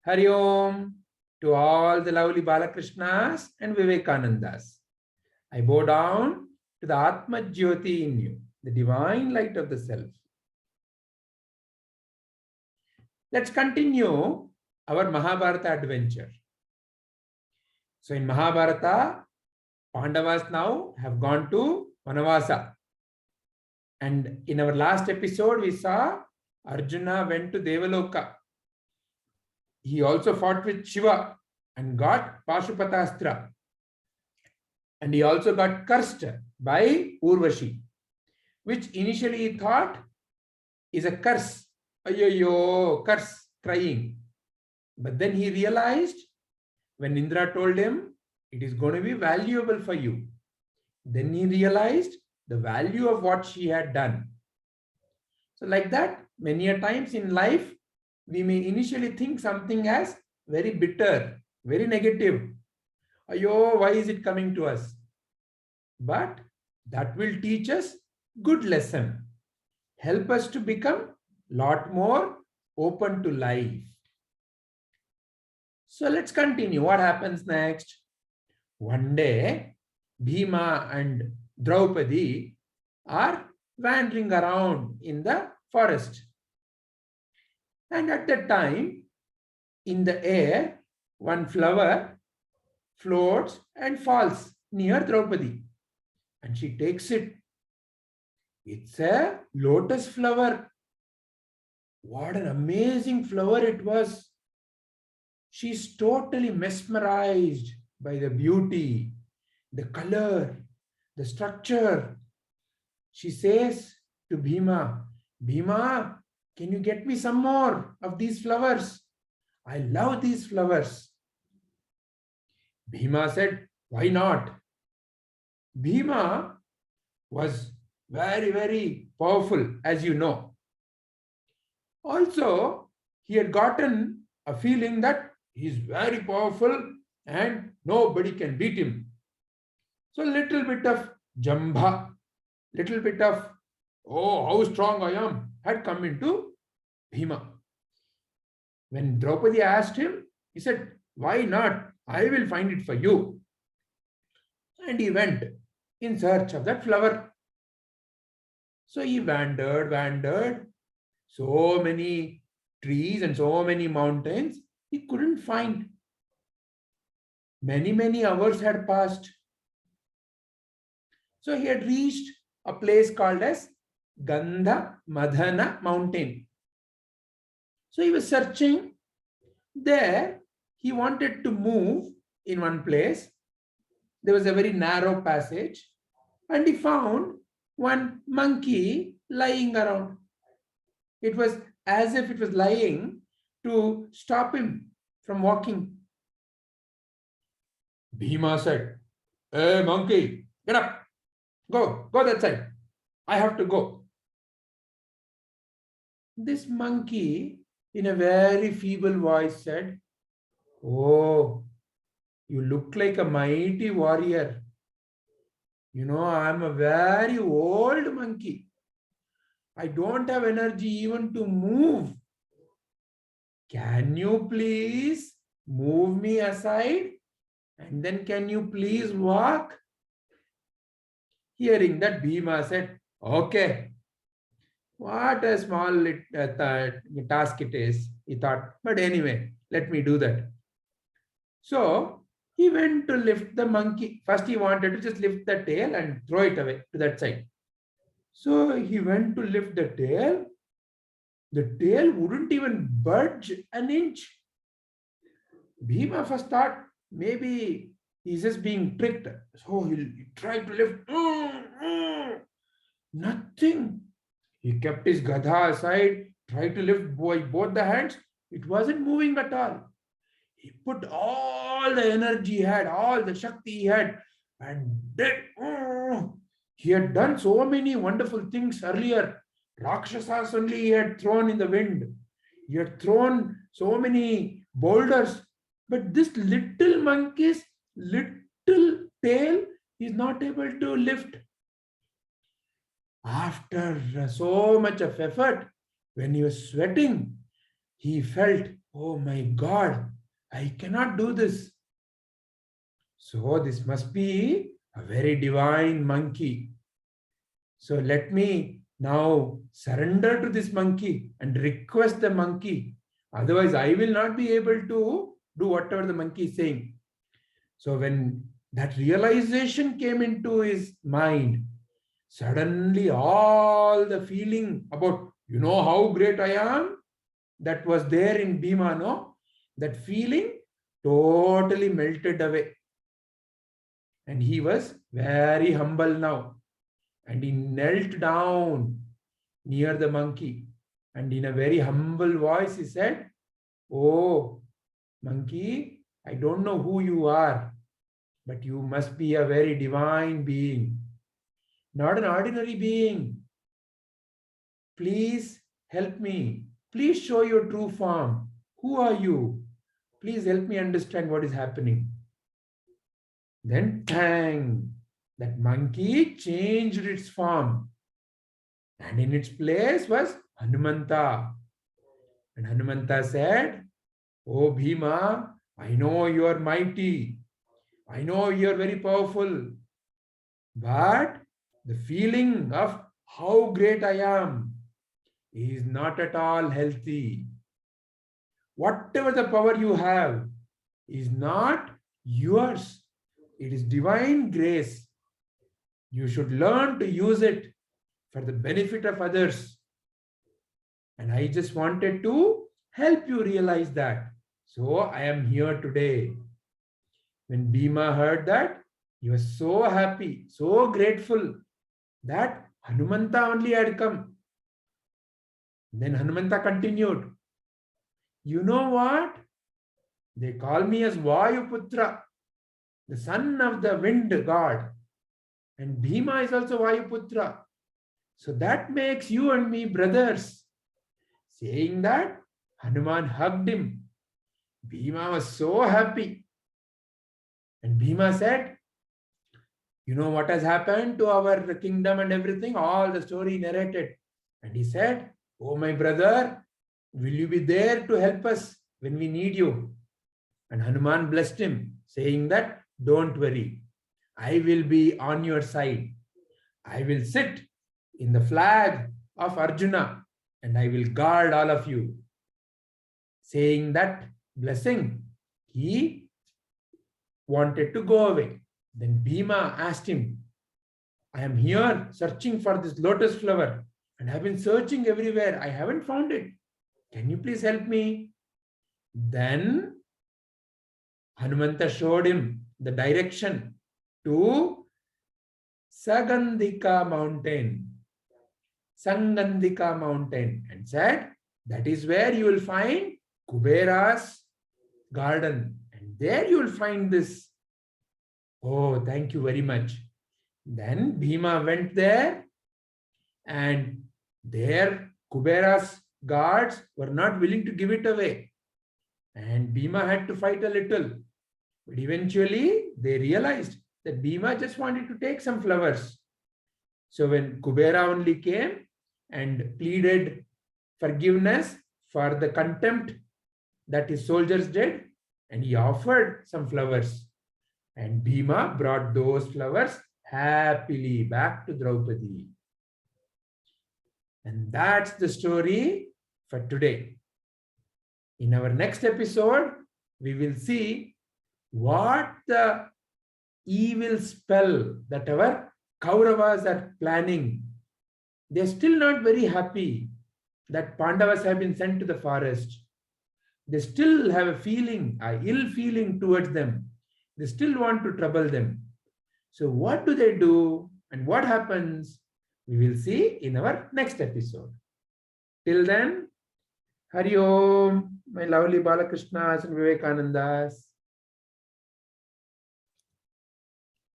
Hari Om to all the lovely Balakrishnas and Vivekanandas. I bow down to the Atma Jyoti in you, the divine light of the self. Let's continue our Mahabharata adventure. So in Mahabharata, Pandavas now have gone to Vanavasa. And in our last episode, we saw Arjuna went to Devaloka. He also fought with Shiva and got Pashupatastra. And he also got cursed by Urvashi, which initially he thought is a curse. Ayoyo, curse, crying. But then he realized when Indra told him, it is going to be valuable for you. Then he realized the value of what she had done. So like that, many a times in life, we may initially think something as very bitter, very negative. Ayo, why is it coming to us? But that will teach us good lesson. Help us to become lot more open to life. So let's continue. What happens next? One day, Bhima and Draupadi are wandering around in the forest. And at that time, in the air, one flower floats and falls near Draupadi. And she takes it. It's a lotus flower. What an amazing flower it was. She's totally mesmerized by the beauty, the color, the structure. She says to Bhima, Bhima, can you get me some more of these flowers? I love these flowers. Bhima said, why not? Bhima was very, very powerful, as you know. Also, he had gotten a feeling that he's very powerful and nobody can beat him. So little bit of Jamba, little bit of, oh, how strong I am, had come into Bhima. When Draupadi asked him, he said, why not? I will find it for you. And he went in search of that flower. So he wandered, so many trees and so many mountains, he couldn't find. Many hours had passed. So he had reached a place called as Gandha Madhana mountain. So he was searching. There, he wanted to move in one place. There was a very narrow passage. And he found one monkey lying around. It was as if it was lying to stop him from walking. Bhima said, hey monkey, get up. Go that side. I have to go. This monkey, in a very feeble voice, said, oh, you look like a mighty warrior. You know, I'm a very old monkey. I don't have energy even to move. Can you please move me aside? And then can you please walk? Hearing that, Bhima said, okay. What a small task it is, he thought. But anyway, let me do that. So he went to lift the monkey. First he wanted to just lift the tail and throw it away to that side. So he went to lift the tail. The tail wouldn't even budge an inch. Bhima first thought maybe he's just being tricked. So he tried to lift. Nothing. He kept his gadha aside, tried to lift both the hands. It wasn't moving at all. He put all the energy he had, all the shakti he had, and did. He had done so many wonderful things earlier. Rakshasas only he had thrown in the wind. He had thrown so many boulders. But this little monkey's little tail is not able to lift. After so much of effort, when he was sweating, he felt, oh my God, I cannot do this. So this must be a very divine monkey. So let me now surrender to this monkey and request the monkey. Otherwise, I will not be able to do whatever the monkey is saying. So when that realization came into his mind, suddenly all the feeling about, how great I am, that was there in Bhima, no? That feeling totally melted away. And he was very humble now. And he knelt down near the monkey. And in a very humble voice, he said, oh, monkey, I don't know who you are, but you must be a very divine being, not an ordinary being. Please help me. Please show your true form. Who are you? Please help me understand what is happening. Then, bang, that monkey changed its form. And in its place was Hanumanta. And Hanumanta said, oh Bhima, I know you are mighty. I know you are very powerful. But the feeling of how great I am is not at all healthy. Whatever the power you have is not yours. It is divine grace. You should learn to use it for the benefit of others. And I just wanted to help you realize that. So I am here today. When Bhima heard that, he was so happy, so grateful that Hanumanta only had come. Then Hanumanta continued, you know what? They call me as Vayuputra, the son of the wind god. And Bhima is also Vayuputra. So that makes you and me brothers. Saying that, Hanuman hugged him. Bhima was so happy. And Bhima said, you know what has happened to our kingdom and everything? All the story narrated. And he said, oh my brother, will you be there to help us when we need you? And Hanuman blessed him, saying that, don't worry, I will be on your side. I will sit in the flag of Arjuna and I will guard all of you. Saying that blessing, he wanted to go away. Then Bhima asked him, I am here searching for this lotus flower and have been searching everywhere. I haven't found it. Can you please help me? Then Hanumanta showed him the direction to Sagandhika mountain. Sangandhika mountain, and said, that is where you will find Kubera's garden. And there you will find this. Oh, thank you very much. Then Bhima went there, and there Kubera's guards were not willing to give it away. And Bhima had to fight a little. But eventually they realized that Bhima just wanted to take some flowers. So when Kubera only came and pleaded forgiveness for the contempt that his soldiers did, and he offered some flowers. And Bhima brought those flowers happily back to Draupadi. And that's the story for today. In our next episode, we will see what the evil spell that our Kauravas are planning. They're still not very happy that Pandavas have been sent to the forest. They still have a feeling, an ill feeling towards them. They still want to trouble them. So what do they do and what happens? We will see in our next episode. Till then, Hari Om, my lovely Balakrishnas and Vivekanandas.